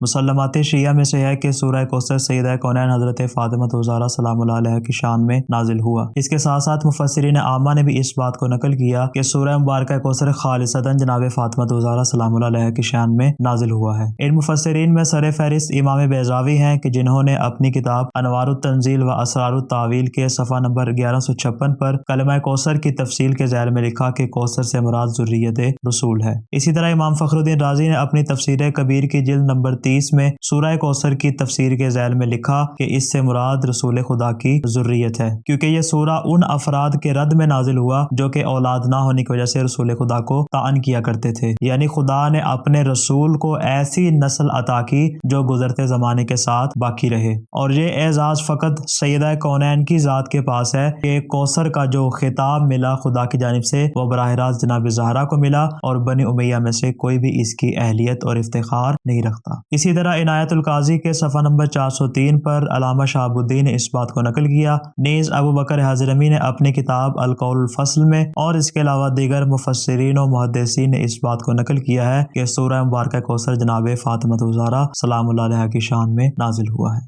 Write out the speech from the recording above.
مسلمات شیعہ میں سے ہے کہ سورہ کوثر سیدہ کونین حضرت فاطمہ الزہرا سلام اللہ علیہ کی شان میں نازل ہوا۔ اس کے ساتھ ساتھ مفسرین عامہ نے بھی اس بات کو نقل کیا کہ سورہ مبارکہ کوثر خالصتاً جناب فاطمہ الزہرا سلام اللہ علیہ کی شان میں نازل ہوا ہے۔ ان مفسرین میں سر فہرست امام بیضاوی ہیں کہ جنہوں نے اپنی کتاب انوار التنزیل و اسرار التاویل کے صفحہ نمبر 1156 پر کلمہ کوثر کی تفصیل کے ذیل میں لکھا کہ کوثر سے مراد ذریت رسول ہے۔ اسی طرح امام فخر الدین رازی نے اپنی تفسیر کبیر کی جلد نمبر 30 میں سورہ کوثر کی تفسیر کے ذیل میں لکھا کہ اس سے مراد رسول خدا کی ذریت ہے، کیونکہ یہ سورہ ان افراد کے رد میں نازل ہوا جو کہ اولاد نہ ہونے کی وجہ سے رسول خدا کو طعن کیا کرتے تھے، یعنی خدا نے اپنے رسول کو ایسی نسل عطا کی جو گزرتے زمانے کے ساتھ باقی رہے، اور یہ اعزاز فقط سیدہ کونین کی ذات کے پاس ہے کہ کوثر کا جو خطاب ملا خدا کی جانب سے وہ براہ راست جناب زہرا کو ملا، اور بنی امیہ میں سے کوئی بھی اس کی اہلیت اور افتخار نہیں رکھتا۔ اسی طرح عنایت القاضی کے صفحہ نمبر 403 پر علامہ شہاب الدین نے اس بات کو نقل کیا۔ نیز ابو بکر حضرمی نے اپنی کتاب القول الفصل میں اور اس کے علاوہ دیگر مفسرین و محدثین نے اس بات کو نقل کیا ہے کہ سورہ مبارکہ کوثر جناب فاطمہ الزہرا سلام اللہ علیہ کی شان میں نازل ہوا ہے۔